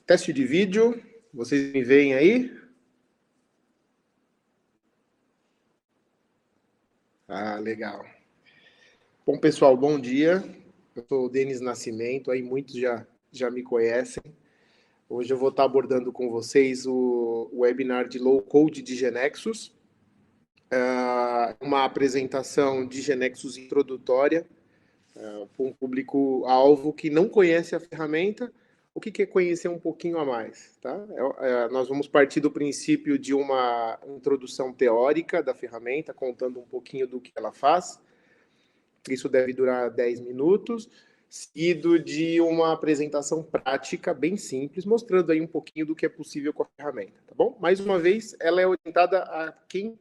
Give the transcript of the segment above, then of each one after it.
Teste de vídeo, vocês me veem aí? Ah, legal. Bom, pessoal, bom dia. Eu sou o Denis Nascimento, aí muitos já me conhecem. Hoje eu vou estar abordando com vocês o webinar de Low Code de GeneXus, uma apresentação de GeneXus introdutória para um público-alvo que não conhece a ferramenta. O que é conhecer um pouquinho a mais? Tá? Nós vamos partir do princípio de uma introdução teórica da ferramenta, contando um pouquinho do que ela faz. Isso deve durar 10 minutos, seguido de uma apresentação prática bem simples, mostrando aí um pouquinho do que é possível com a ferramenta, tá bom? Mais uma vez, ela é orientada a quem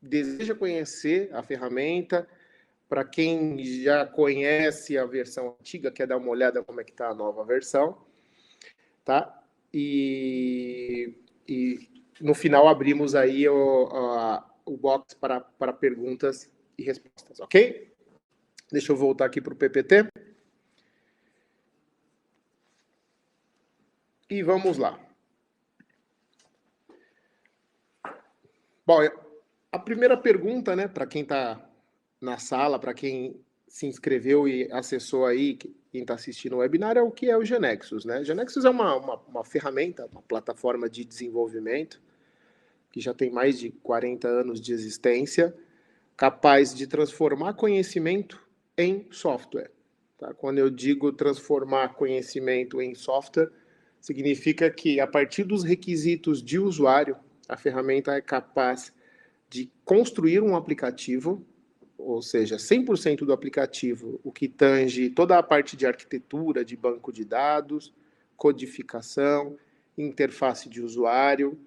deseja conhecer a ferramenta, para quem já conhece a versão antiga, quer dar uma olhada como é que está a nova versão, tá? E no final abrimos aí o box para perguntas e respostas, ok? Deixa eu voltar aqui para o PPT. E vamos lá. Bom, a primeira pergunta, né, para quem está na sala, para quem se inscreveu e acessou aí, quem está assistindo o webinar, é o que é o GeneXus, né? GeneXus é uma ferramenta, uma plataforma de desenvolvimento que já tem mais de 40 anos de existência, capaz de transformar conhecimento em software. Tá? Quando eu digo transformar conhecimento em software, significa que, a partir dos requisitos de usuário, a ferramenta é capaz de construir um aplicativo, ou seja, 100% do aplicativo, o que tange toda a parte de arquitetura, de banco de dados, codificação, interface de usuário,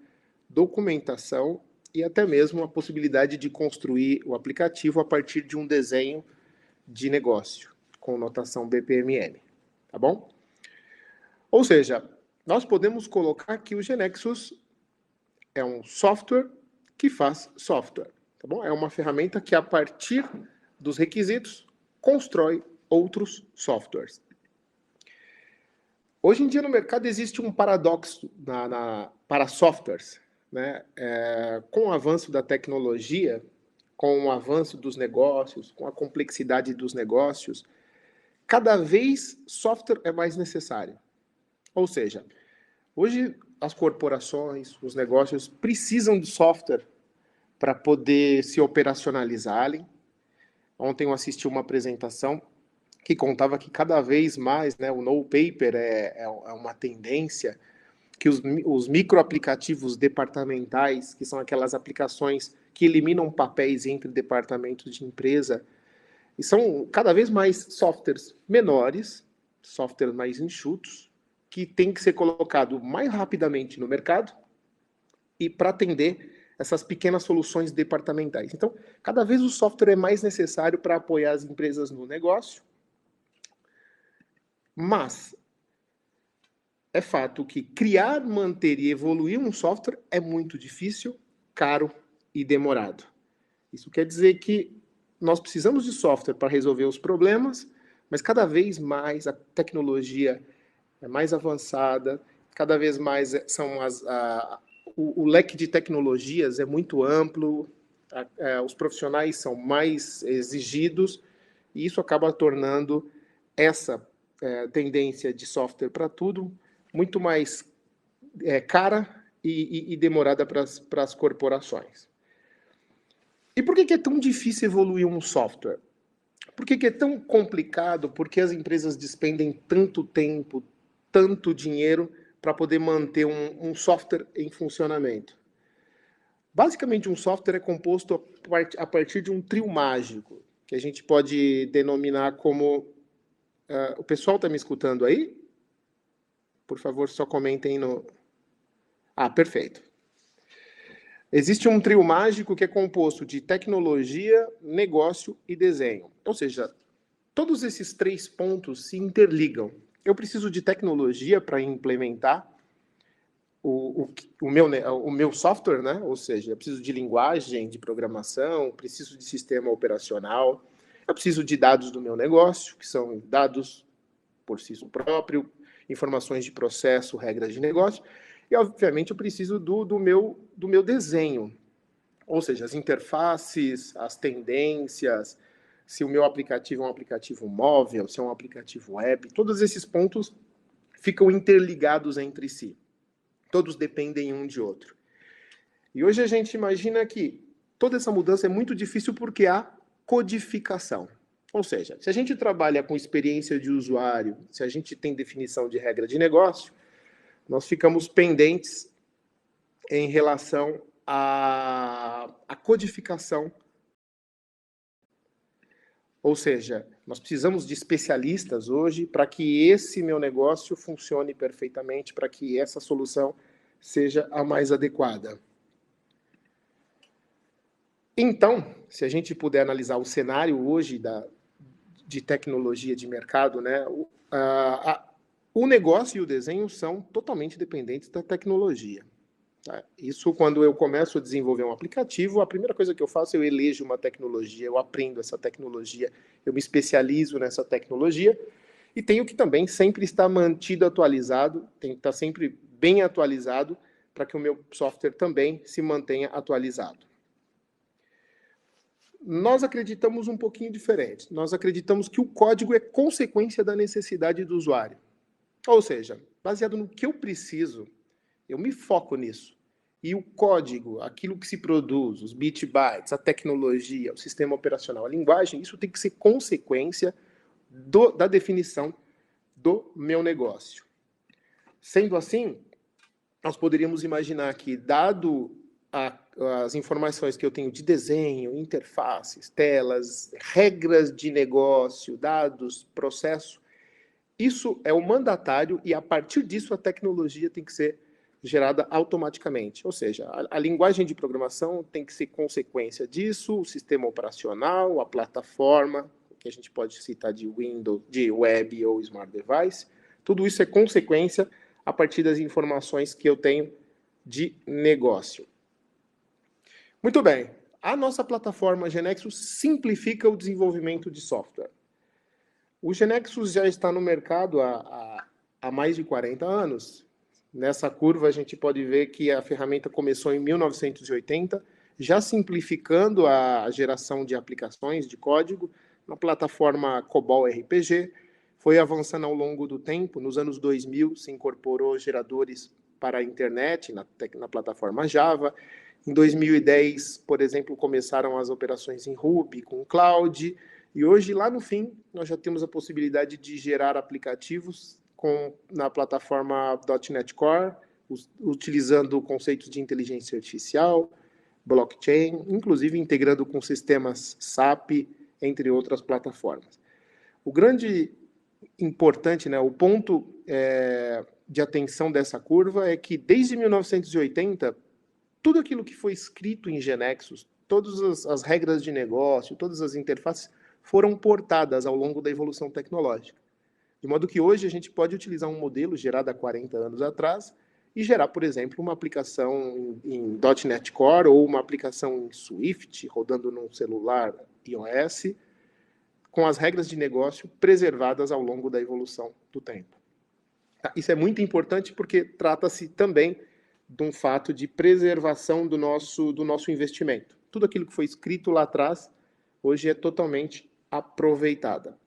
documentação e até mesmo a possibilidade de construir o aplicativo a partir de um desenho de negócio, com notação BPMN, tá bom? Ou seja, nós podemos colocar que o GeneXus é um software que faz software, tá bom? É uma ferramenta que, a partir dos requisitos, constrói outros softwares. Hoje em dia, no mercado, existe um paradoxo para softwares, né? Com o avanço da tecnologia, com o avanço dos negócios, com a complexidade dos negócios, cada vez software é mais necessário. Ou seja, hoje as corporações, os negócios precisam de software para poder se operacionalizarem. Ontem eu assisti uma apresentação que contava que cada vez mais, né, o no paper é uma tendência, que os microaplicativos departamentais, que são aquelas aplicações que eliminam papéis entre departamentos de empresa, e são cada vez mais softwares menores, softwares mais enxutos, que tem que ser colocado mais rapidamente no mercado e para atender essas pequenas soluções departamentais. Então, cada vez o software é mais necessário para apoiar as empresas no negócio, mas é fato que criar, manter e evoluir um software é muito difícil, caro e demorado. Isso quer dizer que nós precisamos de software para resolver os problemas, mas cada vez mais a tecnologia é mais avançada, cada vez mais o leque de tecnologias é muito amplo, os profissionais são mais exigidos, e isso acaba tornando essa tendência de software para tudo muito mais cara e demorada para as corporações. E por que é tão difícil evoluir um software? Por que é tão complicado? Porque as empresas despendem tanto tempo, tanto dinheiro para poder manter um software em funcionamento. Basicamente, um software é composto a partir de um trio mágico, que a gente pode denominar como... o pessoal está me escutando aí? Por favor, só comentem no... Ah, perfeito. Existe um trio mágico que é composto de tecnologia, negócio e desenho. Ou seja, todos esses 3 pontos se interligam. Eu preciso de tecnologia para implementar o meu software, né? Ou seja, eu preciso de linguagem de programação, preciso de sistema operacional, eu preciso de dados do meu negócio, que são dados por si próprio, informações de processo, regras de negócio, e, obviamente, eu preciso do meu desenho, ou seja, as interfaces, as tendências, se o meu aplicativo é um aplicativo móvel, se é um aplicativo web, todos esses pontos ficam interligados entre si. Todos dependem um de outro. E hoje a gente imagina que toda essa mudança é muito difícil porque há codificação. Ou seja, se a gente trabalha com experiência de usuário, se a gente tem definição de regra de negócio, nós ficamos pendentes em relação à codificação. Ou seja, nós precisamos de especialistas hoje para que esse meu negócio funcione perfeitamente, para que essa solução seja a mais adequada. Então, se a gente puder analisar o cenário hoje de tecnologia de mercado, né, o negócio e o desenho são totalmente dependentes da tecnologia. Tá? Isso, quando eu começo a desenvolver um aplicativo, a primeira coisa que eu faço, eu elejo uma tecnologia, eu aprendo essa tecnologia, eu me especializo nessa tecnologia e tenho que também sempre estar mantido atualizado, tem que estar sempre bem atualizado para que o meu software também se mantenha atualizado. Nós acreditamos um pouquinho diferente. Nós acreditamos que o código é consequência da necessidade do usuário. Ou seja, baseado no que eu preciso, eu me foco nisso. E o código, aquilo que se produz, os bit bytes, a tecnologia, o sistema operacional, a linguagem, isso tem que ser consequência da definição do meu negócio. Sendo assim, nós poderíamos imaginar que, dado as informações que eu tenho de desenho, interfaces, telas, regras de negócio, dados, processo, isso é o mandatário e, a partir disso, a tecnologia tem que ser gerada automaticamente. Ou seja, a linguagem de programação tem que ser consequência disso, o sistema operacional, a plataforma, que a gente pode citar de Windows, de web ou smart device, tudo isso é consequência a partir das informações que eu tenho de negócio. Muito bem, a nossa plataforma GeneXus simplifica o desenvolvimento de software. O GeneXus já está no mercado há mais de 40 anos. Nessa curva a gente pode ver que a ferramenta começou em 1980, já simplificando a geração de aplicações de código na plataforma COBOL RPG, foi avançando ao longo do tempo. Nos anos 2000 se incorporou geradores para a internet na plataforma Java. Em 2010, por exemplo, começaram as operações em Ruby, com Cloud, e hoje, lá no fim, nós já temos a possibilidade de gerar aplicativos na plataforma .NET Core, utilizando conceitos de inteligência artificial, blockchain, inclusive integrando com sistemas SAP, entre outras plataformas. O grande importante, né, o ponto de atenção dessa curva é que, desde 1980, tudo aquilo que foi escrito em GeneXus, todas as regras de negócio, todas as interfaces, foram portadas ao longo da evolução tecnológica. De modo que hoje a gente pode utilizar um modelo gerado há 40 anos atrás e gerar, por exemplo, uma aplicação em .NET Core ou uma aplicação em Swift, rodando num celular iOS, com as regras de negócio preservadas ao longo da evolução do tempo. Isso é muito importante porque trata-se também de um fato de preservação do nosso investimento. Tudo aquilo que foi escrito lá atrás, hoje é totalmente aproveitada.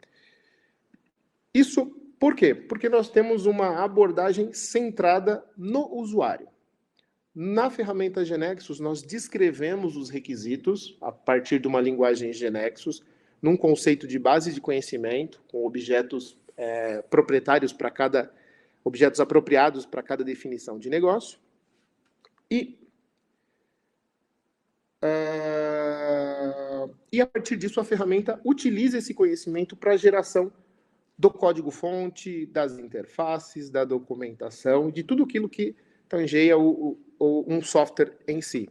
Isso por quê? Porque nós temos uma abordagem centrada no usuário. Na ferramenta GeneXus, nós descrevemos os requisitos a partir de uma linguagem GeneXus, num conceito de base de conhecimento, com objetos proprietários para cada, objetos apropriados para cada definição de negócio. E a partir disso, a ferramenta utiliza esse conhecimento para a geração do código-fonte, das interfaces, da documentação, de tudo aquilo que tangeia um software em si.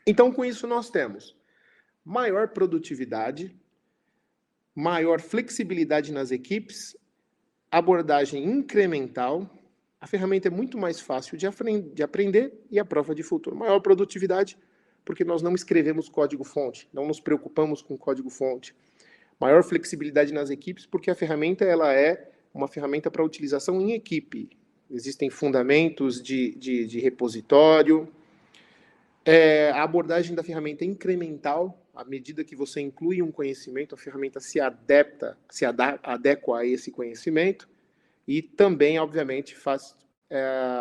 Então, com isso, nós temos maior produtividade, maior flexibilidade nas equipes, abordagem incremental. A ferramenta é muito mais fácil de aprender e a prova de futuro. Maior produtividade, porque nós não escrevemos código-fonte, não nos preocupamos com código-fonte. Maior flexibilidade nas equipes, porque a ferramenta ela é uma ferramenta para utilização em equipe. Existem fundamentos de repositório. A abordagem da ferramenta é incremental. À medida que você inclui um conhecimento, a ferramenta se adequa a esse conhecimento e também, obviamente, faz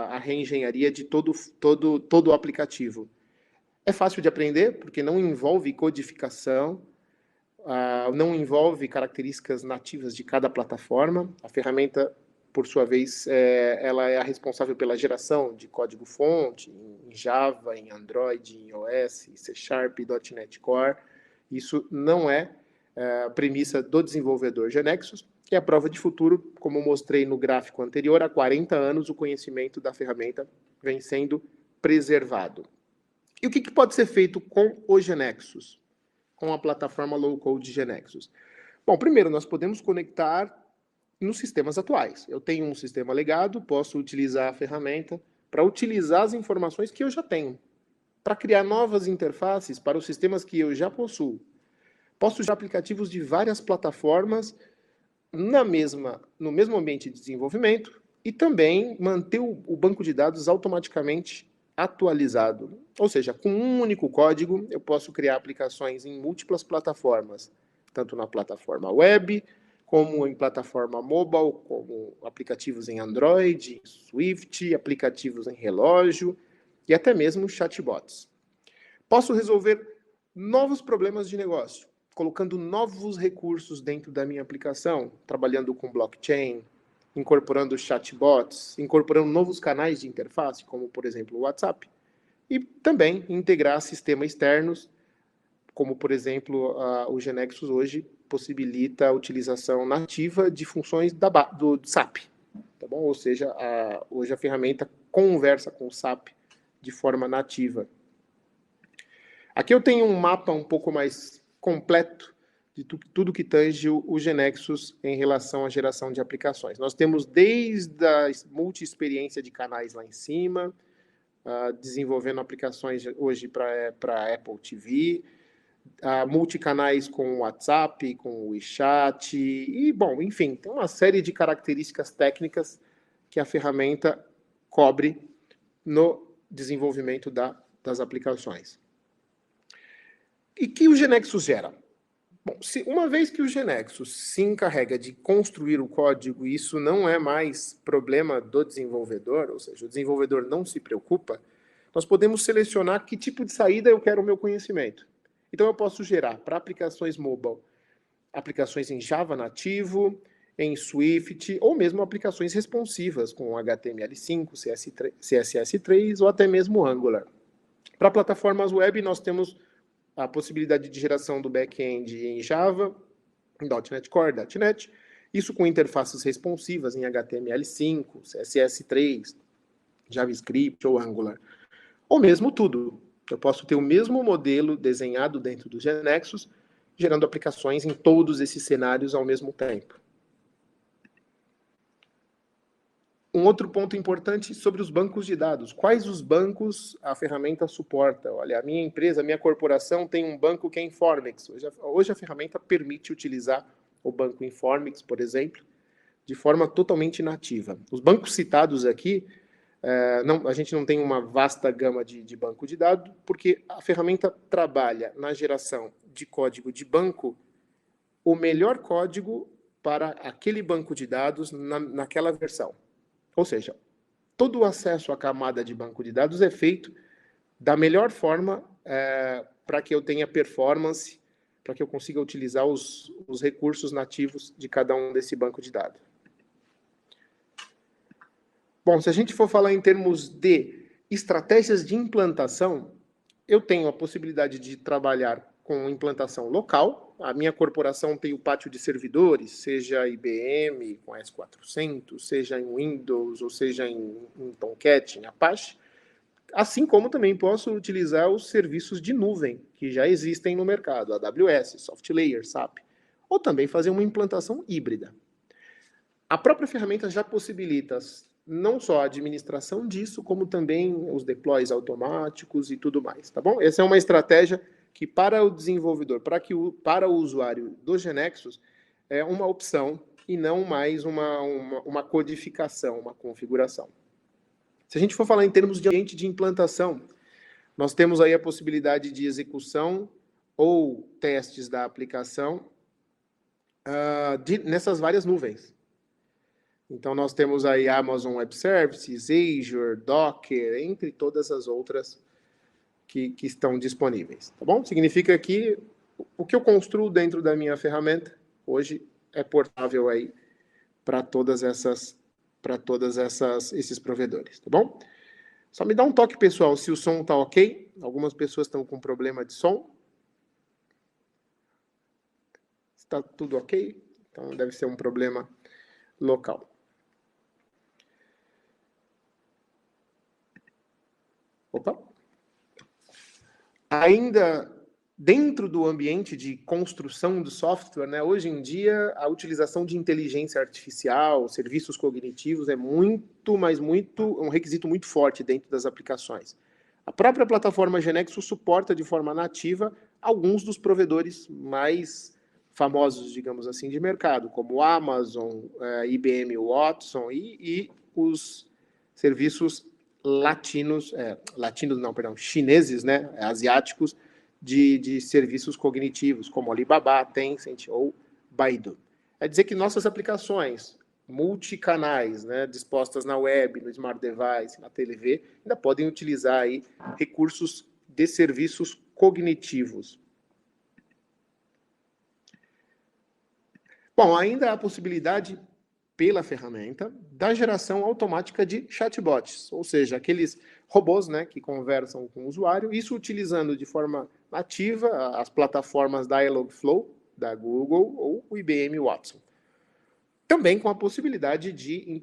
a reengenharia de todo o aplicativo. É fácil de aprender, porque não envolve codificação, não envolve características nativas de cada plataforma. A ferramenta, por sua vez, ela é a responsável pela geração de código-fonte em Java, em Android, em iOS, C Sharp, .NET Core. Isso não é a premissa do desenvolvedor GeneXus, que é a prova de futuro. Como mostrei no gráfico anterior, há 40 anos o conhecimento da ferramenta vem sendo preservado. E o que pode ser feito com o GeneXus, com a plataforma low-code GeneXus? Bom, primeiro, nós podemos conectar nos sistemas atuais. Eu tenho um sistema legado, posso utilizar a ferramenta para utilizar as informações que eu já tenho, para criar novas interfaces para os sistemas que eu já possuo. Posso usar aplicativos de várias plataformas no mesmo ambiente de desenvolvimento e também manter o banco de dados automaticamente atualizado. Ou seja, com um único código, eu posso criar aplicações em múltiplas plataformas, tanto na plataforma web, como em plataforma mobile, como aplicativos em Android, Swift, aplicativos em relógio e até mesmo chatbots. Posso resolver novos problemas de negócio, colocando novos recursos dentro da minha aplicação, trabalhando com blockchain, incorporando chatbots, incorporando novos canais de interface, como, por exemplo, o WhatsApp, e também integrar sistemas externos, como, por exemplo, o GeneXus hoje possibilita a utilização nativa de funções do SAP, tá bom? Ou seja, hoje a ferramenta conversa com o SAP de forma nativa. Aqui eu tenho um mapa um pouco mais completo de tudo que tange o GeneXus em relação à geração de aplicações. Nós temos desde a multi-experiência de canais lá em cima, desenvolvendo aplicações hoje para Apple TV, multicanais com o WhatsApp, com o WeChat, e, bom, enfim, tem uma série de características técnicas que a ferramenta cobre no desenvolvimento das aplicações. E que o GeneXus gera? Bom, uma vez que o GeneXus se encarrega de construir o código, isso não é mais problema do desenvolvedor, ou seja, o desenvolvedor não se preocupa, nós podemos selecionar que tipo de saída eu quero o meu conhecimento. Então, eu posso gerar para aplicações mobile, aplicações em Java nativo, em Swift, ou mesmo aplicações responsivas com HTML5, CSS3 ou até mesmo Angular. Para plataformas web, nós temos a possibilidade de geração do back-end em Java, em .NET Core, .NET, isso com interfaces responsivas em HTML5, CSS3, JavaScript ou Angular. Ou mesmo tudo. Eu posso ter o mesmo modelo desenhado dentro do GeneXus, gerando aplicações em todos esses cenários ao mesmo tempo. Um outro ponto importante sobre os bancos de dados. Quais os bancos a ferramenta suporta? Olha, a minha empresa, a minha corporação tem um banco que é Informix. Hoje a ferramenta permite utilizar o banco Informix, por exemplo, de forma totalmente nativa. Os bancos citados aqui, a gente não tem uma vasta gama de banco de dados, porque a ferramenta trabalha na geração de código de banco, o melhor código para aquele banco de dados naquela versão. Ou seja, todo o acesso à camada de banco de dados é feito da melhor forma para que eu tenha performance, para que eu consiga utilizar os recursos nativos de cada um desse banco de dados. Bom, se a gente for falar em termos de estratégias de implantação, eu tenho a possibilidade de trabalhar com implantação local. A minha corporação tem o pátio de servidores, seja IBM com S400, seja em Windows, ou seja em Tomcat, em Apache. Assim como também posso utilizar os serviços de nuvem que já existem no mercado, AWS, SoftLayer, SAP, ou também fazer uma implantação híbrida. A própria ferramenta já possibilita não só a administração disso, como também os deploys automáticos e tudo mais, tá bom? Essa é uma estratégia que para o desenvolvedor, para o usuário do GeneXus, é uma opção e não mais uma codificação, uma configuração. Se a gente for falar em termos de ambiente de implantação, nós temos aí a possibilidade de execução ou testes da aplicação nessas várias nuvens. Então, nós temos aí Amazon Web Services, Azure, Docker, entre todas as outras que estão disponíveis. Tá bom? Significa que o que eu construo dentro da minha ferramenta, hoje, é portável aí para todas esses provedores. Tá bom? Só me dá um toque, pessoal, se o som está ok. Algumas pessoas estão com problema de som. Está tudo ok? Então, deve ser um problema local. Opa! Ainda dentro do ambiente de construção do software, né, hoje em dia, a utilização de inteligência artificial, serviços cognitivos, é um requisito muito forte dentro das aplicações. A própria plataforma GeneXus suporta de forma nativa alguns dos provedores mais famosos, digamos assim, de mercado, como Amazon, IBM Watson e os serviços chineses, né, asiáticos, de serviços cognitivos, como Alibaba, Tencent ou Baidu. É dizer que nossas aplicações multicanais, né, dispostas na web, no smart device, na TV, ainda podem utilizar aí recursos de serviços cognitivos. Bom, ainda há a possibilidade, pela ferramenta, da geração automática de chatbots, ou seja, aqueles robôs, né, que conversam com o usuário, isso utilizando de forma nativa as plataformas Dialogflow, da Google, ou o IBM Watson. Também com a possibilidade de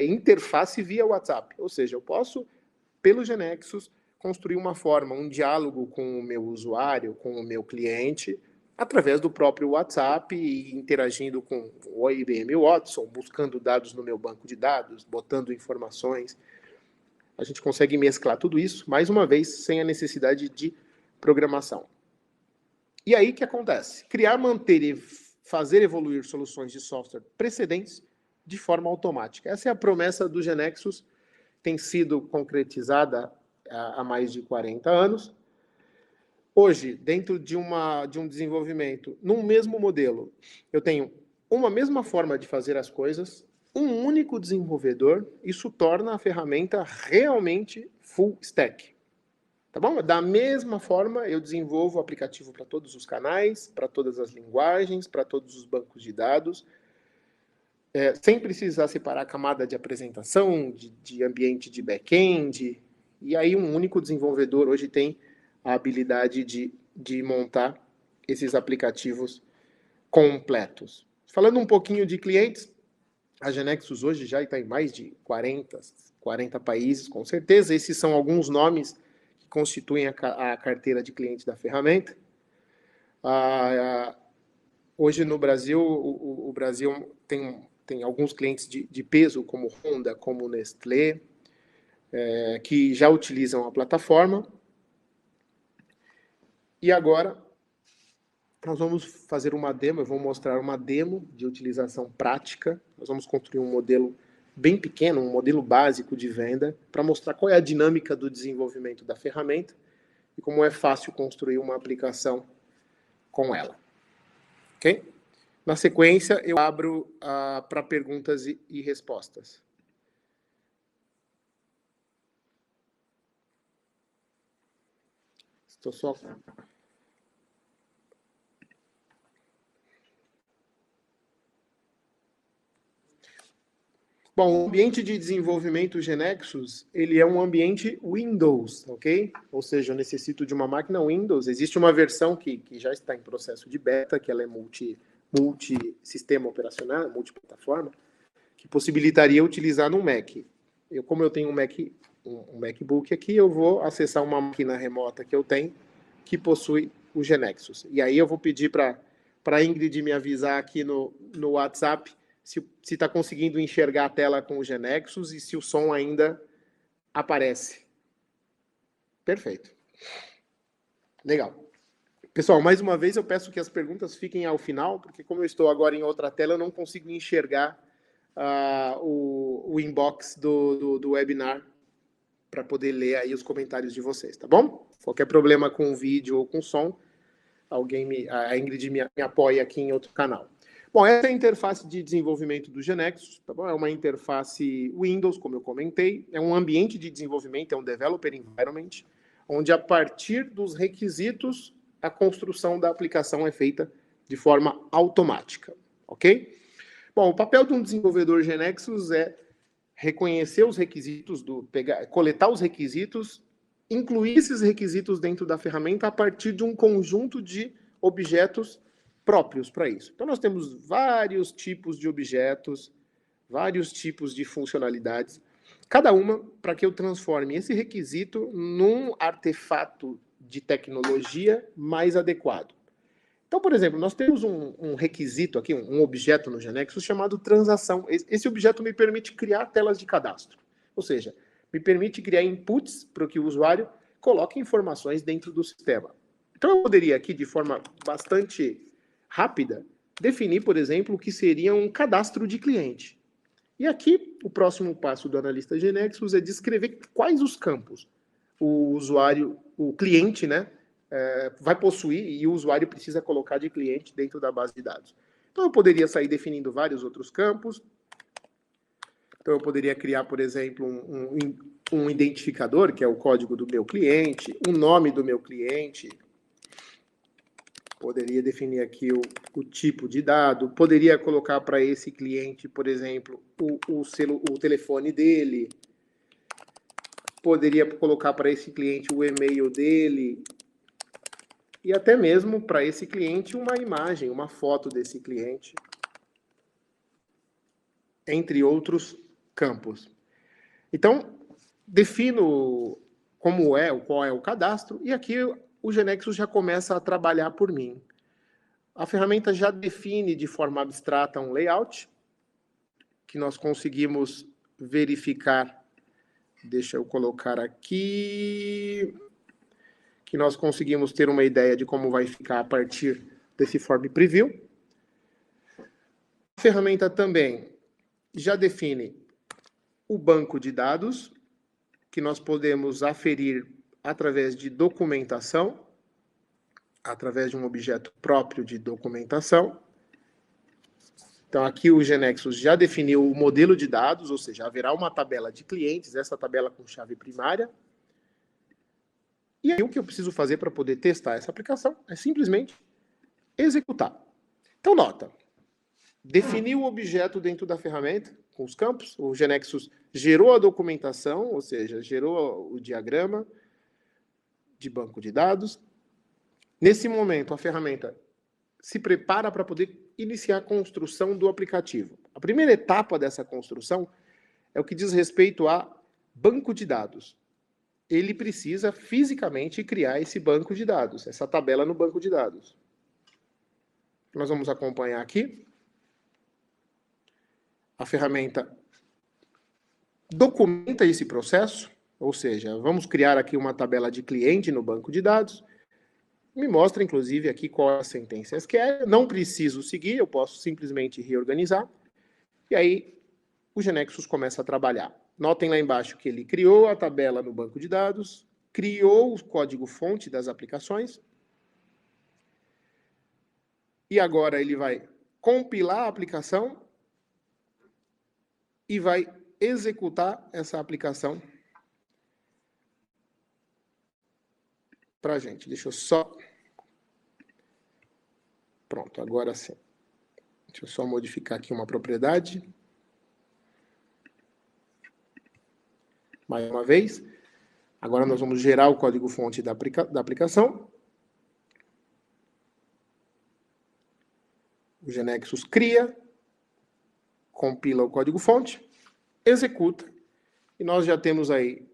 interface via WhatsApp, ou seja, eu posso, pelo GeneXus, construir uma forma, um diálogo com o meu usuário, com o meu cliente, através do próprio WhatsApp e interagindo com o IBM Watson, buscando dados no meu banco de dados, botando informações. A gente consegue mesclar tudo isso, mais uma vez, sem a necessidade de programação. E aí o que acontece? Criar, manter e fazer evoluir soluções de software precedentes de forma automática. Essa é a promessa do GeneXus, tem sido concretizada há mais de 40 anos. Hoje, dentro de um desenvolvimento, num mesmo modelo, eu tenho uma mesma forma de fazer as coisas, um único desenvolvedor, isso torna a ferramenta realmente full stack. Tá bom? Da mesma forma, eu desenvolvo o aplicativo para todos os canais, para todas as linguagens, para todos os bancos de dados, sem precisar separar a camada de apresentação, de ambiente de back-end, e aí um único desenvolvedor hoje tem a habilidade de montar esses aplicativos completos. Falando um pouquinho de clientes, a GeneXus hoje já está em mais de 40 países, com certeza. Esses são alguns nomes que constituem a carteira de clientes da ferramenta. Hoje no Brasil, o Brasil tem alguns clientes de peso, como Honda, como Nestlé, que já utilizam a plataforma. E agora, nós vamos fazer uma demo, eu vou mostrar uma demo de utilização prática. Nós vamos construir um modelo bem pequeno, um modelo básico de venda, para mostrar qual é a dinâmica do desenvolvimento da ferramenta e como é fácil construir uma aplicação com ela. Ok? Na sequência, eu abro para perguntas e respostas. Estou só... Bom, o ambiente de desenvolvimento GeneXus, ele é um ambiente Windows, ok? Ou seja, eu necessito de uma máquina Windows. Existe uma versão que já está em processo de beta, que ela é multi-sistema operacional, multiplataforma, que possibilitaria utilizar no Mac. Como eu tenho um MacBook aqui, eu vou acessar uma máquina remota que eu tenho, que possui o GeneXus. E aí eu vou pedir para a Ingrid me avisar aqui no WhatsApp se está conseguindo enxergar a tela com o GeneXus e se o som ainda aparece. Perfeito. Legal. Pessoal, mais uma vez eu peço que as perguntas fiquem ao final, porque como eu estou agora em outra tela, eu não consigo enxergar o inbox do webinar para poder ler aí os comentários de vocês, tá bom? Qualquer problema com o vídeo ou com o som, a Ingrid me apoia aqui em outro canal. Bom, essa é a interface de desenvolvimento do GeneXus, tá bom? É uma interface Windows, como eu comentei, é um ambiente de desenvolvimento, é um developer environment, onde a partir dos requisitos a construção da aplicação é feita de forma automática, ok? Bom, o papel de um desenvolvedor GeneXus é reconhecer os requisitos, coletar os requisitos, incluir esses requisitos dentro da ferramenta a partir de um conjunto de objetos próprios para isso. Então, nós temos vários tipos de objetos, vários tipos de funcionalidades, cada uma para que eu transforme esse requisito num artefato de tecnologia mais adequado. Então, por exemplo, nós temos um requisito aqui, um objeto no GeneXus chamado transação. Esse objeto me permite criar telas de cadastro. Ou seja, me permite criar inputs para que o usuário coloque informações dentro do sistema. Então, eu poderia aqui, de forma bastante rápida, definir, por exemplo, o que seria um cadastro de cliente. E aqui, o próximo passo do analista GeneXus é descrever quais os campos o usuário, o cliente, né, vai possuir e o usuário precisa colocar de cliente dentro da base de dados. Então, eu poderia sair definindo vários outros campos. Então, eu poderia criar, por exemplo, um identificador, que é o código do meu cliente, o nome do meu cliente. Poderia definir aqui o tipo de dado. Poderia colocar para esse cliente, por exemplo, o telefone dele. Poderia colocar para esse cliente o e-mail dele. E até mesmo para esse cliente uma imagem, uma foto desse cliente, entre outros campos. Então, defino qual é o cadastro, e aqui o GeneXus já começa a trabalhar por mim. A ferramenta já define de forma abstrata um layout, que nós conseguimos verificar. Deixa eu colocar aqui, que nós conseguimos ter uma ideia de como vai ficar a partir desse form preview. A ferramenta também já define o banco de dados, que nós podemos aferir através de documentação, através de um objeto próprio de documentação. Então, aqui o GeneXus já definiu o modelo de dados, ou seja, haverá uma tabela de clientes, essa tabela com chave primária. E aí, o que eu preciso fazer para poder testar essa aplicação é simplesmente executar. Então, nota, definiu o objeto dentro da ferramenta, com os campos, o GeneXus gerou a documentação, ou seja, gerou o diagrama de banco de dados. Nesse momento, a ferramenta se prepara para poder iniciar a construção do aplicativo. A primeira etapa dessa construção é o que diz respeito a banco de dados. Ele precisa fisicamente criar esse banco de dados, essa tabela no banco de dados. Nós vamos acompanhar aqui. A ferramenta documenta esse processo, ou seja, vamos criar aqui uma tabela de cliente no banco de dados. Me mostra, inclusive, aqui qual é a sentença SQL. Não preciso seguir, eu posso simplesmente reorganizar. E aí, o GeneXus começa a trabalhar. Notem lá embaixo que ele criou a tabela no banco de dados, criou o código-fonte das aplicações, e agora ele vai compilar a aplicação e vai executar essa aplicação para a gente. Deixa eu só... Pronto, agora sim. Deixa eu só modificar aqui uma propriedade. Mais uma vez. Agora nós vamos gerar o código-fonte da aplicação. O GeneXus cria, compila o código-fonte, executa, e nós já temos aí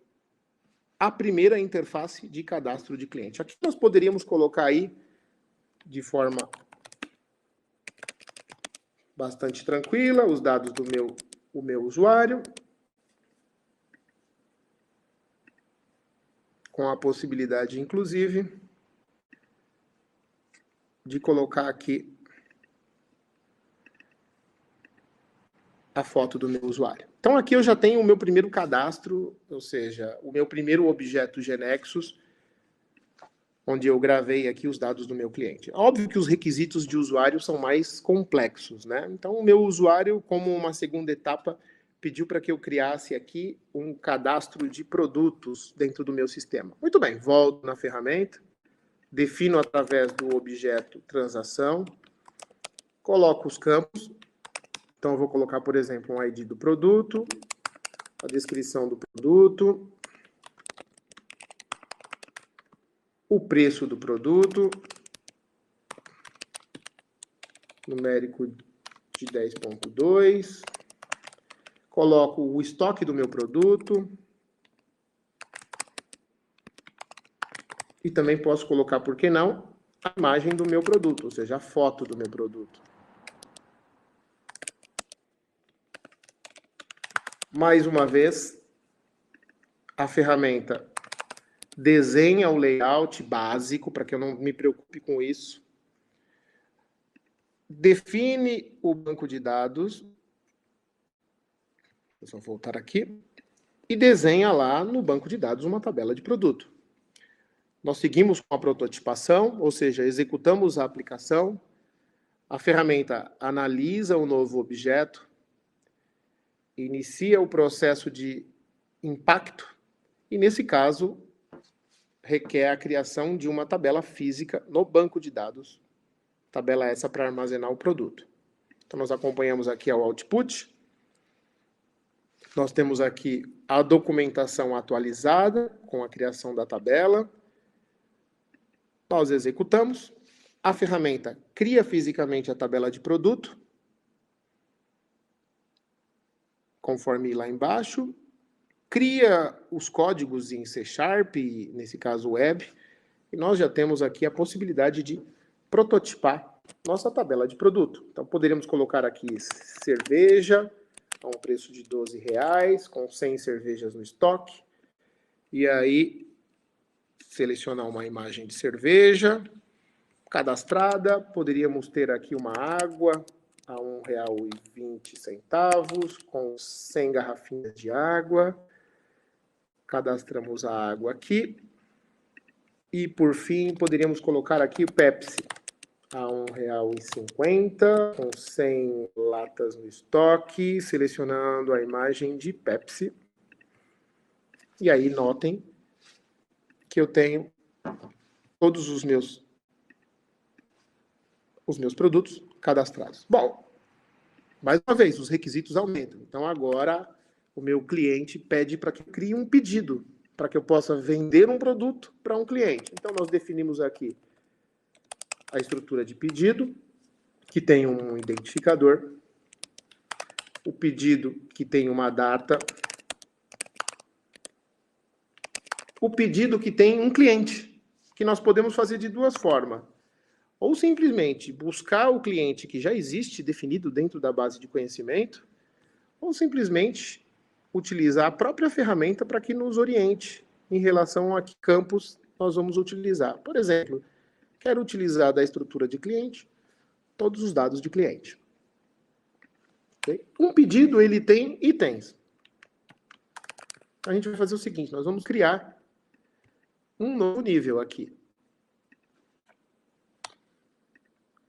a primeira interface de cadastro de cliente. Aqui nós poderíamos colocar aí, de forma bastante tranquila, os dados do meu usuário, com a possibilidade, inclusive, de colocar aqui a foto do meu usuário. Então, aqui eu já tenho o meu primeiro cadastro, ou seja, o meu primeiro objeto GeneXus, onde eu gravei aqui os dados do meu cliente. Óbvio que os requisitos de usuário são mais complexos, né? Então, o meu usuário, como uma segunda etapa, pediu para que eu criasse aqui um cadastro de produtos dentro do meu sistema. Muito bem, volto na ferramenta, defino através do objeto transação, coloco os campos. Então, eu vou colocar, por exemplo, um ID do produto, a descrição do produto, o preço do produto, numérico de 10.2, coloco o estoque do meu produto e também posso colocar, por que não, a imagem do meu produto, ou seja, a foto do meu produto. Mais uma vez, a ferramenta desenha o layout básico, para que eu não me preocupe com isso. Define o banco de dados. Eu só voltar aqui. E desenha lá no banco de dados uma tabela de produto. Nós seguimos com a prototipação, ou seja, executamos a aplicação. A ferramenta analisa o novo objeto, inicia o processo de impacto e, nesse caso, requer a criação de uma tabela física no banco de dados. Tabela essa para armazenar o produto. Então, nós acompanhamos aqui o output. Nós temos aqui a documentação atualizada com a criação da tabela. Nós executamos. A ferramenta cria fisicamente a tabela de produto, conforme lá embaixo. Cria os códigos em C#, nesse caso web, e nós já temos aqui a possibilidade de prototipar nossa tabela de produto. Então, poderíamos colocar aqui cerveja, a um preço de R$12, com 100 cervejas no estoque, e aí selecionar uma imagem de cerveja cadastrada. Poderíamos ter aqui uma água a R$1,20, com 100 garrafinhas de água. Cadastramos a água aqui. E, por fim, poderíamos colocar aqui o Pepsi a R$1,50, com 100 latas no estoque, selecionando a imagem de Pepsi. E aí, notem que eu tenho todos os meus produtos cadastrados. Bom, mais uma vez, os requisitos aumentam. Então, agora, o meu cliente pede para que eu crie um pedido, para que eu possa vender um produto para um cliente. Então, nós definimos aqui a estrutura de pedido, que tem um identificador, o pedido que tem uma data, o pedido que tem um cliente, que nós podemos fazer de duas formas. Ou simplesmente buscar o cliente que já existe definido dentro da base de conhecimento, ou simplesmente utilizar a própria ferramenta para que nos oriente em relação a que campos nós vamos utilizar. Por exemplo, quero utilizar da estrutura de cliente todos os dados de cliente. Okay? Um pedido, ele tem itens. A gente vai fazer o seguinte, nós vamos criar um novo nível aqui.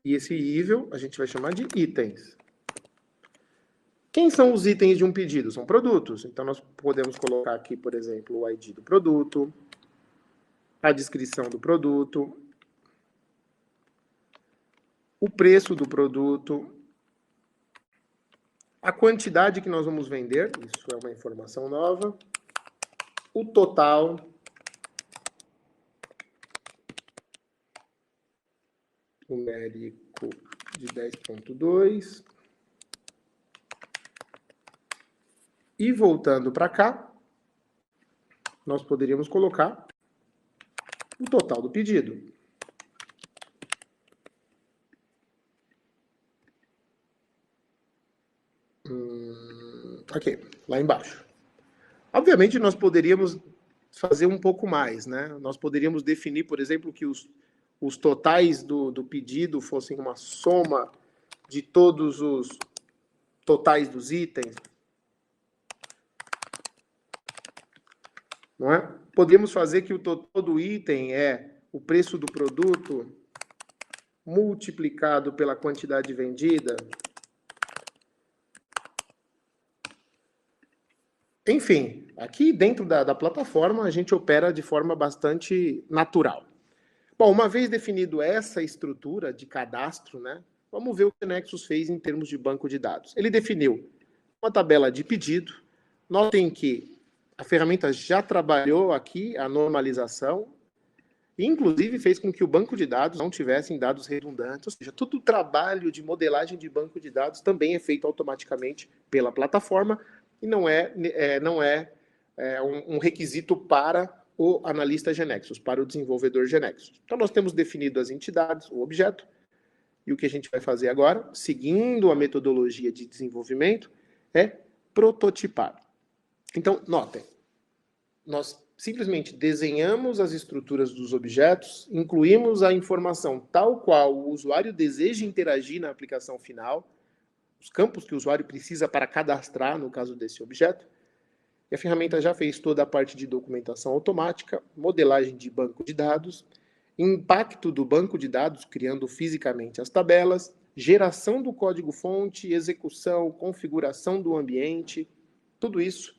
E esse nível a gente vai chamar de itens. Quem são os itens de um pedido? São produtos. Então, nós podemos colocar aqui, por exemplo, o ID do produto, a descrição do produto, o preço do produto, a quantidade que nós vamos vender, isso é uma informação nova, o total, numérico de 10.2, e voltando para cá, nós poderíamos colocar o total do pedido. Ok, lá embaixo. Obviamente, nós poderíamos fazer um pouco mais, né? Nós poderíamos definir, por exemplo, que os totais do pedido fossem uma soma de todos os totais dos itens, não é? Podemos fazer que o total do item é o preço do produto multiplicado pela quantidade vendida. Enfim, aqui dentro da plataforma a gente opera de forma bastante natural. Bom, uma vez definido essa estrutura de cadastro, né, vamos ver o que o Nexus fez em termos de banco de dados. Ele definiu uma tabela de pedido. Notem que a ferramenta já trabalhou aqui a normalização, e inclusive fez com que o banco de dados não tivesse dados redundantes, ou seja, todo o trabalho de modelagem de banco de dados também é feito automaticamente pela plataforma e não é um requisito para o analista GeNexus, para o desenvolvedor GeNexus. Então, nós temos definido as entidades, o objeto, e o que a gente vai fazer agora, seguindo a metodologia de desenvolvimento, é prototipar. Então, notem, nós simplesmente desenhamos as estruturas dos objetos, incluímos a informação tal qual o usuário deseja interagir na aplicação final, os campos que o usuário precisa para cadastrar, no caso desse objeto, e a ferramenta já fez toda a parte de documentação automática, modelagem de banco de dados, impacto do banco de dados, criando fisicamente as tabelas, geração do código-fonte, execução, configuração do ambiente, tudo isso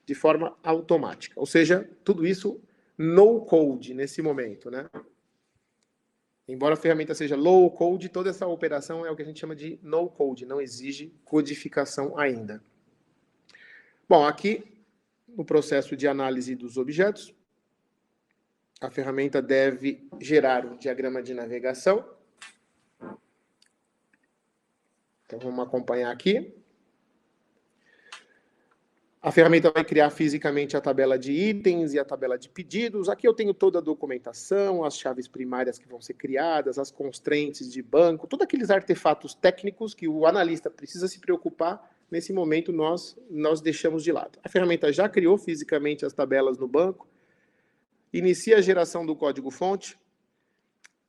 de forma automática. Ou seja, tudo isso no code nesse momento, né? Embora a ferramenta seja low code, toda essa operação é o que a gente chama de no code, não exige codificação ainda. Bom, aqui no processo de análise dos objetos, a ferramenta deve gerar um diagrama de navegação. Então vamos acompanhar aqui. A ferramenta vai criar fisicamente a tabela de itens e a tabela de pedidos. Aqui eu tenho toda a documentação, as chaves primárias que vão ser criadas, as constraints de banco, todos aqueles artefatos técnicos que o analista precisa se preocupar. Nesse momento, nós deixamos de lado. A ferramenta já criou fisicamente as tabelas no banco, inicia a geração do código-fonte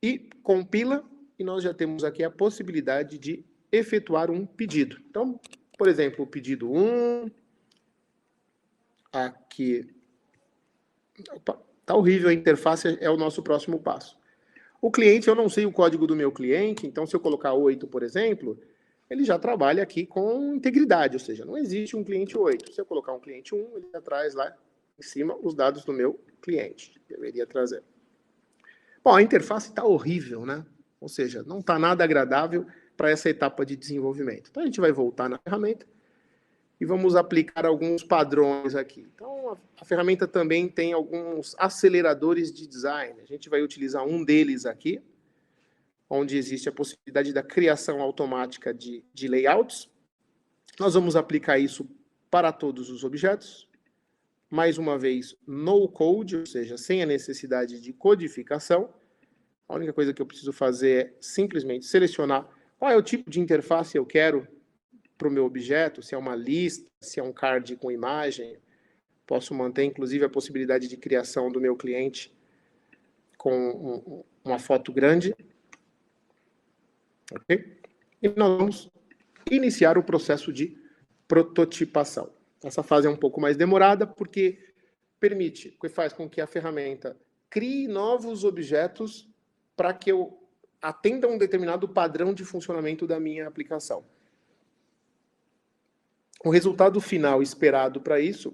e compila, e nós já temos aqui a possibilidade de efetuar um pedido. Então, por exemplo, o pedido 1... Aqui. Opa, tá horrível a interface, é o nosso próximo passo. O cliente, eu não sei o código do meu cliente, então se eu colocar 8, por exemplo, ele já trabalha aqui com integridade, ou seja, não existe um cliente 8. Se eu colocar um cliente 1, ele já traz lá em cima os dados do meu cliente. Deveria trazer. Bom, a interface está horrível, né? Ou seja, não está nada agradável para essa etapa de desenvolvimento. Então a gente vai voltar na ferramenta e vamos aplicar alguns padrões aqui. Então, a ferramenta também tem alguns aceleradores de design. A gente vai utilizar um deles aqui, onde existe a possibilidade da criação automática de layouts. Nós vamos aplicar isso para todos os objetos. Mais uma vez, no code, ou seja, sem a necessidade de codificação. A única coisa que eu preciso fazer é simplesmente selecionar qual é o tipo de interface eu quero para o meu objeto, se é uma lista, se é um card com imagem. Posso manter, inclusive, a possibilidade de criação do meu cliente com uma foto grande. Ok? E nós vamos iniciar o processo de prototipação. Essa fase é um pouco mais demorada, porque faz com que a ferramenta crie novos objetos para que eu atenda a um determinado padrão de funcionamento da minha aplicação. O resultado final esperado para isso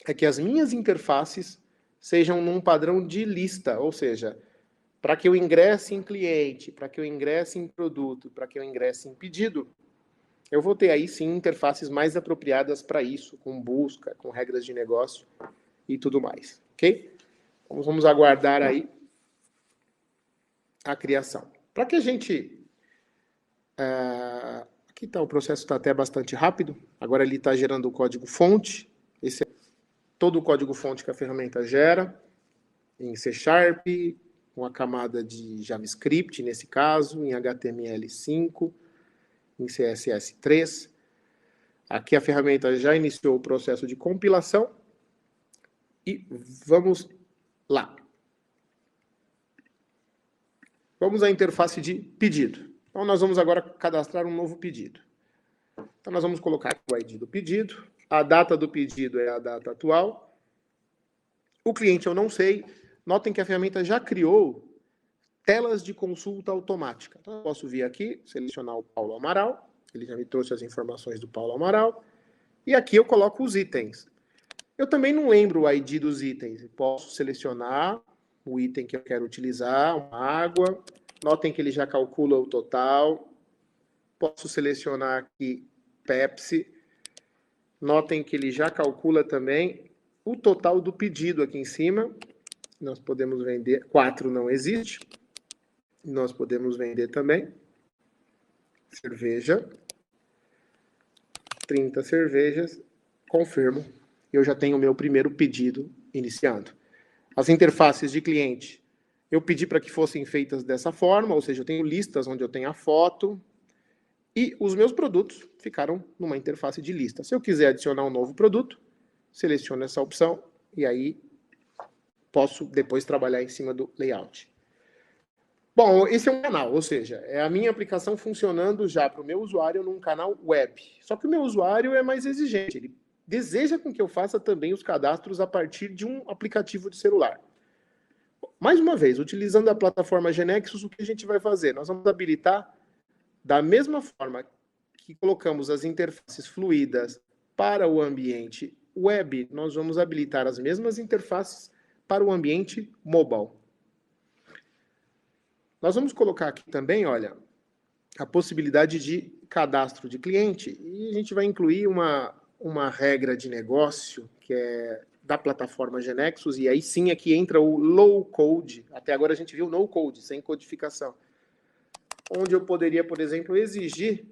é que as minhas interfaces sejam num padrão de lista, ou seja, para que eu ingresse em cliente, para que eu ingresse em produto, para que eu ingresse em pedido, eu vou ter aí sim interfaces mais apropriadas para isso, com busca, com regras de negócio e tudo mais, ok? Então, vamos aguardar aí a criação. Para que a gente... Aqui tá, o processo está até bastante rápido. Agora ele está gerando o código-fonte. Esse é todo o código-fonte que a ferramenta gera, em C#, com a camada de JavaScript, nesse caso, em HTML5, em CSS3. Aqui a ferramenta já iniciou o processo de compilação. E vamos lá. Vamos à interface de pedido. Então, nós vamos agora cadastrar um novo pedido. Então, nós vamos colocar aqui o ID do pedido. A data do pedido é a data atual. O cliente eu não sei. Notem que a ferramenta já criou telas de consulta automática. Então, eu posso vir aqui, selecionar o Paulo Amaral. Ele já me trouxe as informações do Paulo Amaral. E aqui eu coloco os itens. Eu também não lembro o ID dos itens. Eu posso selecionar o item que eu quero utilizar, uma água. Notem que ele já calcula o total. Posso selecionar aqui Pepsi. Notem que ele já calcula também o total do pedido aqui em cima. Nós podemos vender, 4 não existe. Nós podemos vender também cerveja. 30 cervejas. Confirmo. Eu já tenho o meu primeiro pedido iniciando. As interfaces de cliente, eu pedi para que fossem feitas dessa forma, ou seja, eu tenho listas onde eu tenho a foto, e os meus produtos ficaram numa interface de lista. Se eu quiser adicionar um novo produto, seleciono essa opção, e aí posso depois trabalhar em cima do layout. Bom, esse é um canal, ou seja, é a minha aplicação funcionando já para o meu usuário num canal web. Só que o meu usuário é mais exigente, ele deseja com que eu faça também os cadastros a partir de um aplicativo de celular. Mais uma vez, utilizando a plataforma GeneXus, o que a gente vai fazer? Nós vamos habilitar, da mesma forma que colocamos as interfaces fluídas para o ambiente web, nós vamos habilitar as mesmas interfaces para o ambiente mobile. Nós vamos colocar aqui também, olha, a possibilidade de cadastro de cliente, e a gente vai incluir uma regra de negócio que é da plataforma GeneXus, e aí sim aqui entra o low code. Até agora a gente viu no code, sem codificação. Onde eu poderia, por exemplo, exigir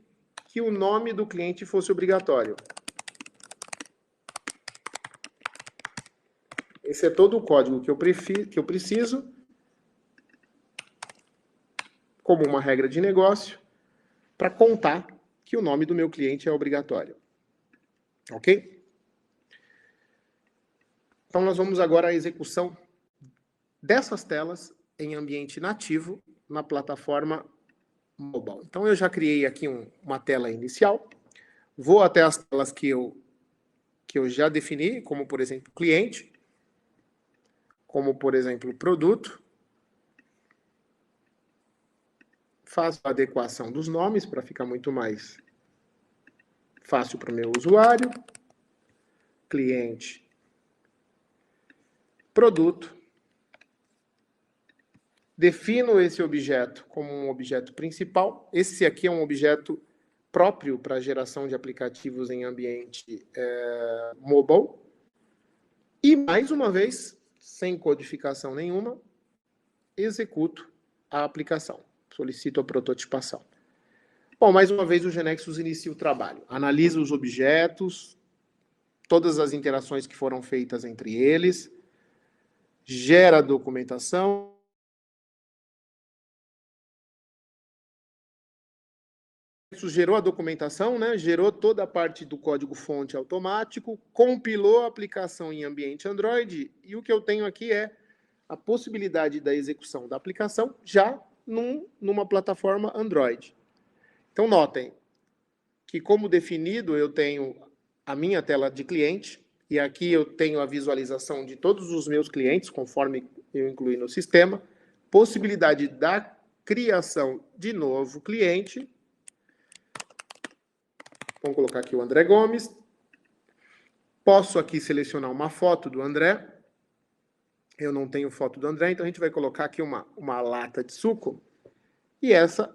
que o nome do cliente fosse obrigatório. Esse é todo o código que eu preciso, como uma regra de negócio, para contar que o nome do meu cliente é obrigatório. Ok? Então, nós vamos agora à execução dessas telas em ambiente nativo na plataforma mobile. Então, eu já criei aqui uma tela inicial. Vou até as telas que eu já defini, como, por exemplo, cliente, como, por exemplo, produto. Faço a adequação dos nomes para ficar muito mais fácil para o meu usuário. Cliente, produto. Defino esse objeto como um objeto principal. Esse aqui é um objeto próprio para a geração de aplicativos em ambiente mobile. E, mais uma vez, sem codificação nenhuma, executo a aplicação. Solicito a prototipação. Bom, mais uma vez o GeneXus inicia o trabalho. Analisa os objetos, todas as interações que foram feitas entre eles, gera a documentação. Gerou a documentação, né? Gerou toda a parte do código-fonte automático, compilou a aplicação em ambiente Android, e o que eu tenho aqui é a possibilidade da execução da aplicação já numa plataforma Android. Então, notem que, como definido, eu tenho a minha tela de cliente, e aqui eu tenho a visualização de todos os meus clientes, conforme eu incluí no sistema, possibilidade da criação de novo cliente. Vamos colocar aqui o André Gomes. Posso aqui selecionar uma foto do André. Eu não tenho foto do André, então a gente vai colocar aqui uma lata de suco. E essa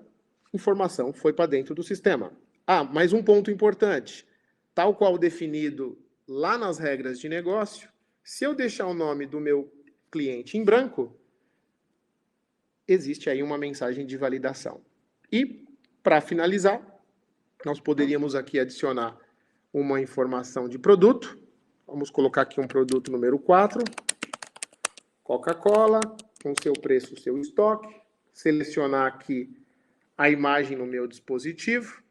informação foi para dentro do sistema. Ah, mais um ponto importante. Tal qual definido lá nas regras de negócio, se eu deixar o nome do meu cliente em branco, existe aí uma mensagem de validação. E, para finalizar, nós poderíamos aqui adicionar uma informação de produto. Vamos colocar aqui um produto número 4. Coca-Cola, com seu preço, seu estoque. Selecionar aqui a imagem no meu dispositivo.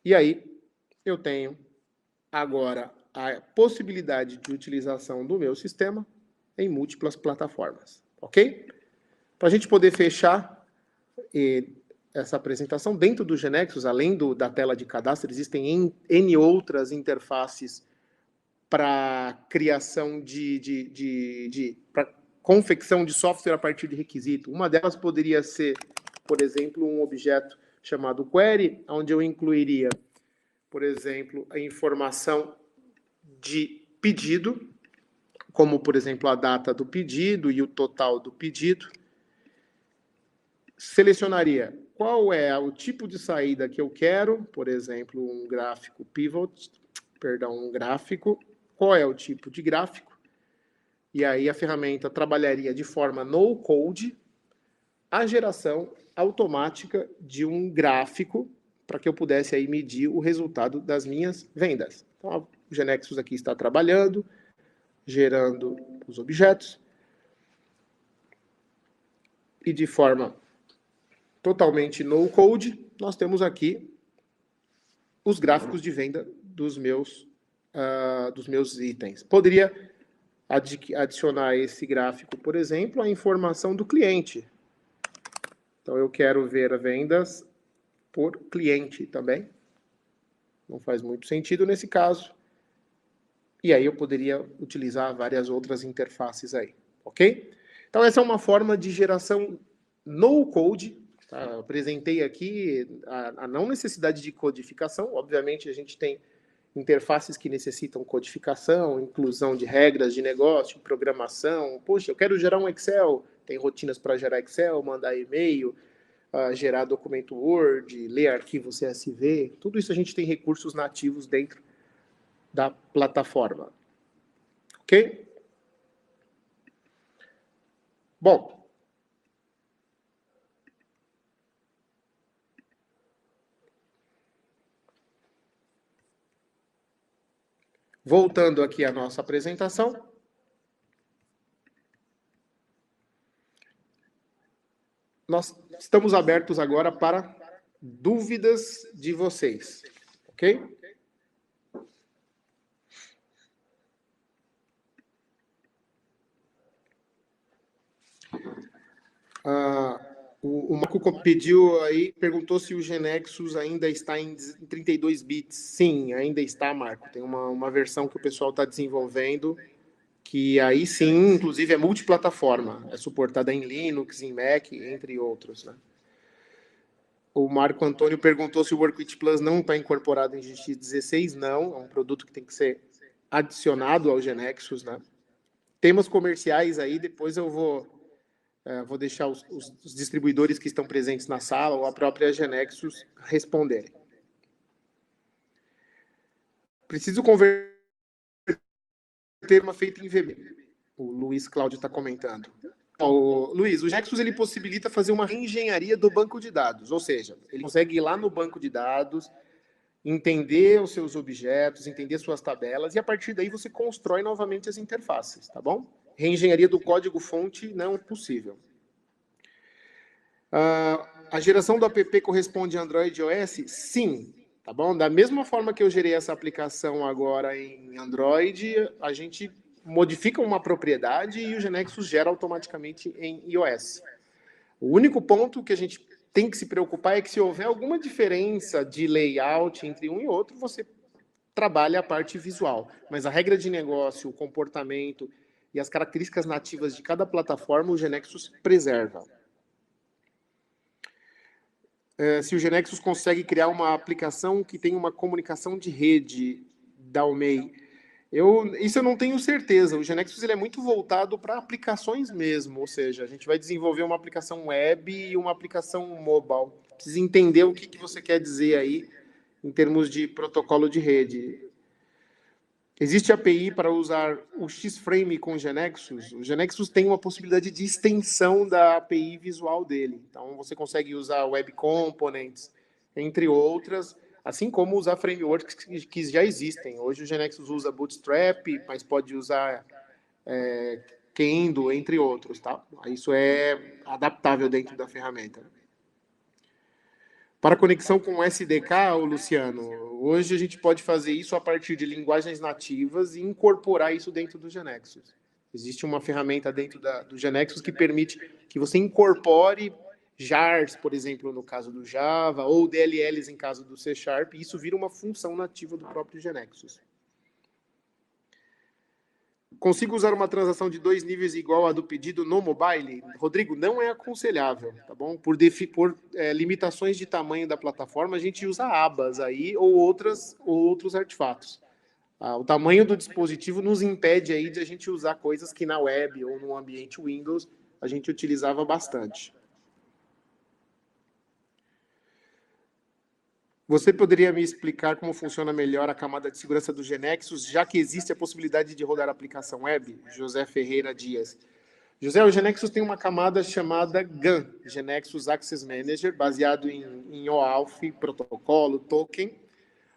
E aí, eu tenho agora a possibilidade de utilização do meu sistema em múltiplas plataformas. Ok? Para a gente poder fechar essa apresentação, dentro do GeneXus, além da tela de cadastro, existem N outras interfaces para criação para confecção de software a partir de requisito. Uma delas poderia ser, por exemplo, um objeto chamado query, onde eu incluiria, por exemplo, a informação de pedido, como, por exemplo, a data do pedido e o total do pedido. Selecionaria qual é o tipo de saída que eu quero, por exemplo, um gráfico pivot, um gráfico, qual é o tipo de gráfico, e aí a ferramenta trabalharia de forma no-code a geração automática de um gráfico para que eu pudesse aí medir o resultado das minhas vendas. Então, o GeneXus aqui está trabalhando, gerando os objetos, e de forma totalmente no-code, nós temos aqui os gráficos de venda dos meus itens. Poderia adicionar esse gráfico, por exemplo, a informação do cliente. Então, eu quero ver vendas por cliente também. Não faz muito sentido nesse caso. E aí eu poderia utilizar várias outras interfaces aí, ok? Então, essa é uma forma de geração no-code. Tá? Apresentei aqui a não necessidade de codificação. Obviamente, a gente tem interfaces que necessitam codificação, inclusão de regras de negócio, programação. Poxa, eu quero gerar um Excel. Tem rotinas para gerar Excel, mandar e-mail, gerar documento Word, ler arquivo CSV. Tudo isso a gente tem recursos nativos dentro da plataforma. Ok? Bom, voltando aqui à nossa apresentação. Nós estamos abertos agora para dúvidas de vocês, ok? O Marco pediu aí, perguntou se o GeneXus ainda está em 32 bits. Sim, ainda está, Marco. Tem uma versão que o pessoal está desenvolvendo, que aí sim, inclusive, é multiplataforma. É suportada em Linux, em Mac, entre outros, né? O Marco Antônio perguntou se o Workwith Plus não está incorporado em GX16. Não, é um produto que tem que ser adicionado ao GeneXus, né? Temas comerciais aí, depois eu vou deixar os distribuidores que estão presentes na sala ou a própria GeneXus responderem. Preciso converter uma feita em VB. O Luiz Cláudio está comentando. Luiz, o GeneXus ele possibilita fazer uma reengenharia do banco de dados, ou seja, ele consegue ir lá no banco de dados, entender os seus objetos, entender suas tabelas, e a partir daí você constrói novamente as interfaces, tá bom? Reengenharia do código-fonte não é possível. A geração do app corresponde a Android e iOS? Sim, tá bom? Da mesma forma que eu gerei essa aplicação agora em Android, a gente modifica uma propriedade e o GeneXus gera automaticamente em iOS. O único ponto que a gente tem que se preocupar é que se houver alguma diferença de layout entre um e outro, você trabalha a parte visual. Mas a regra de negócio, o comportamento e as características nativas de cada plataforma, o GeneXus preserva. Se o GeneXus consegue criar uma aplicação que tem uma comunicação de rede da UMEI. Isso eu não tenho certeza. O GeneXus ele é muito voltado para aplicações mesmo, ou seja, a gente vai desenvolver uma aplicação web e uma aplicação mobile. Precisa entender o que você quer dizer aí em termos de protocolo de rede. Existe API para usar o X-Frame com o GeneXus. O GeneXus tem uma possibilidade de extensão da API visual dele. Então, você consegue usar Web Components, entre outras, assim como usar frameworks que já existem. Hoje o GeneXus usa Bootstrap, mas pode usar Kendo, entre outros. Tá? Isso é adaptável dentro da ferramenta. Para conexão com o SDK, Luciano, hoje a gente pode fazer isso a partir de linguagens nativas e incorporar isso dentro do GeneXus. Existe uma ferramenta dentro do GeneXus que permite que você incorpore jars, por exemplo, no caso do Java, ou DLLs em caso do C#, e isso vira uma função nativa do próprio GeneXus. Consigo usar uma transação de 2 níveis igual a do pedido no mobile? Rodrigo, não é aconselhável, tá bom? Por limitações de tamanho da plataforma, a gente usa abas aí ou outros artefatos. O tamanho do dispositivo nos impede aí de a gente usar coisas que na web ou no ambiente Windows a gente utilizava bastante. Você poderia me explicar como funciona melhor a camada de segurança do GeneXus, já que existe a possibilidade de rodar a aplicação web? José Ferreira Dias. José, o GeneXus tem uma camada chamada GAN, GeneXus Access Manager, baseado em OAuth, protocolo, token,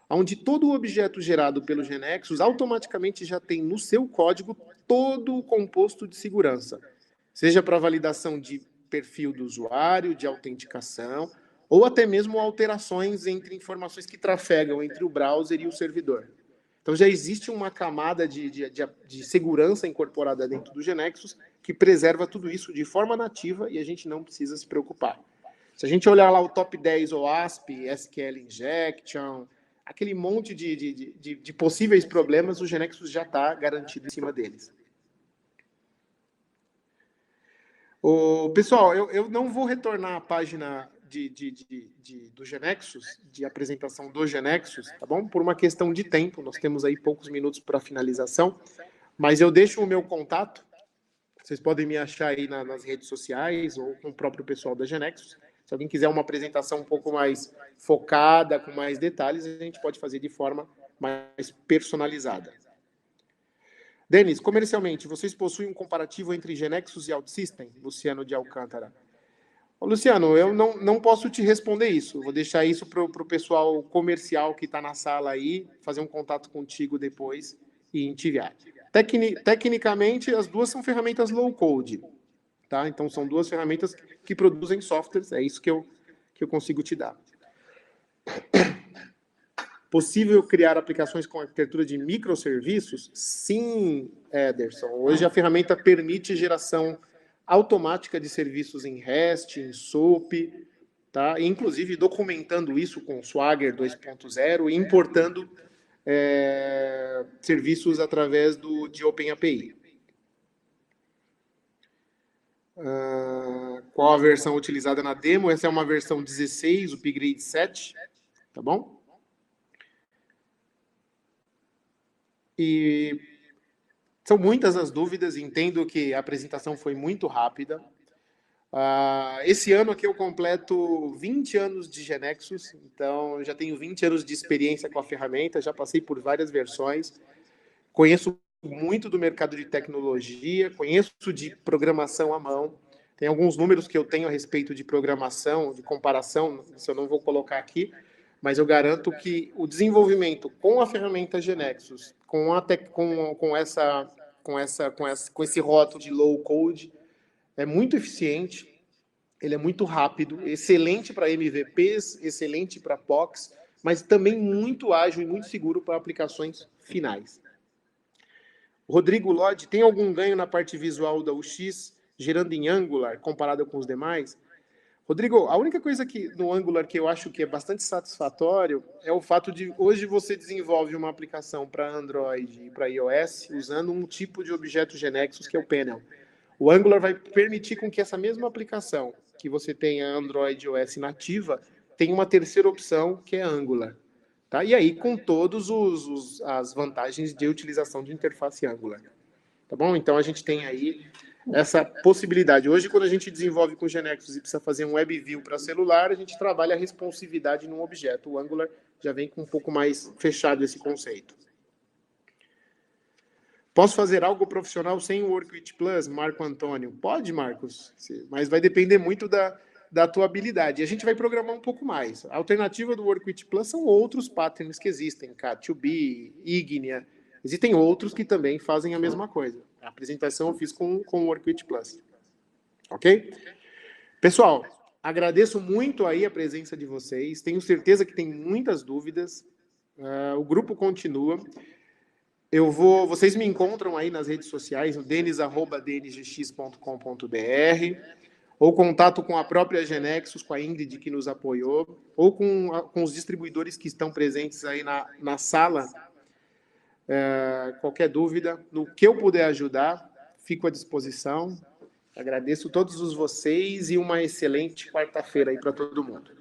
onde todo o objeto gerado pelo GeneXus automaticamente já tem no seu código todo o composto de segurança, seja para validação de perfil do usuário, de autenticação, ou até mesmo alterações entre informações que trafegam entre o browser e o servidor. Então já existe uma camada de segurança incorporada dentro do GeneXus que preserva tudo isso de forma nativa e a gente não precisa se preocupar. Se a gente olhar lá o top 10 OASP, SQL Injection, aquele monte de possíveis problemas, o GeneXus já está garantido em cima deles. Pessoal, eu não vou retornar à página do GeneXus, de apresentação do GeneXus, tá bom? Por uma questão de tempo, nós temos aí poucos minutos para a finalização, mas eu deixo o meu contato, vocês podem me achar aí nas redes sociais ou com o próprio pessoal da GeneXus. Se alguém quiser uma apresentação um pouco mais focada, com mais detalhes, a gente pode fazer de forma mais personalizada. Denis, comercialmente, vocês possuem um comparativo entre GeneXus e OutSystem? Luciano de Alcântara. Ô, Luciano, eu não posso te responder isso. Vou deixar isso para o pessoal comercial que está na sala aí, fazer um contato contigo depois e te enviar. Tecnicamente, as duas são ferramentas low-code. Tá? Então, são duas ferramentas que produzem softwares. É isso que eu consigo te dar. Possível criar aplicações com arquitetura de microserviços? Sim, Ederson. Hoje a ferramenta permite geração automática de serviços em REST, em SOAP, tá? Inclusive documentando isso com Swagger 2.0 e importando serviços através de OpenAPI. Qual a versão utilizada na demo? Essa é uma versão 16, upgrade 7, tá bom? E são muitas as dúvidas, entendo que a apresentação foi muito rápida. Esse ano aqui eu completo 20 anos de GeneXus, então já tenho 20 anos de experiência com a ferramenta, já passei por várias versões, conheço muito do mercado de tecnologia, conheço de programação à mão, tem alguns números que eu tenho a respeito de programação, de comparação, isso eu não vou colocar aqui, mas eu garanto que o desenvolvimento com a ferramenta GeneXus, com esse rótulo de low code, é muito eficiente, ele é muito rápido, excelente para MVPs, excelente para POCs, mas também muito ágil e muito seguro para aplicações finais. Rodrigo Lodge, tem algum ganho na parte visual da UX gerando em Angular comparado com os demais? Rodrigo, a única coisa no Angular que eu acho que é bastante satisfatório é o fato de hoje você desenvolve uma aplicação para Android e para iOS usando um tipo de objeto GeneXus que é o Panel. O Angular vai permitir com que essa mesma aplicação que você tenha Android e iOS nativa tenha uma terceira opção que é Angular. Tá? E aí com todas as vantagens de utilização de interface Angular. Tá bom? Então a gente tem aí essa possibilidade. Hoje, quando a gente desenvolve com o GeneXus e precisa fazer um WebView para celular, a gente trabalha a responsividade num objeto. O Angular já vem com um pouco mais fechado esse conceito. Posso fazer algo profissional sem o Workwith Plus, Marco Antônio? Pode, Marcos, mas vai depender muito da tua habilidade. E a gente vai programar um pouco mais. A alternativa do Workwith Plus são outros patterns que existem, K2B, Ignia. Existem outros que também fazem a mesma coisa. A apresentação eu fiz com o Workwith Plus. Ok? Pessoal, agradeço muito aí a presença de vocês. Tenho certeza que tem muitas dúvidas. O grupo continua. Vocês me encontram aí nas redes sociais, no denis@dnsgx.com.br, ou contato com a própria Genexus, com a Ingrid que nos apoiou, ou com os distribuidores que estão presentes aí na sala. Qualquer dúvida, no que eu puder ajudar, fico à disposição. Agradeço todos vocês e uma excelente quarta-feira aí para todo mundo.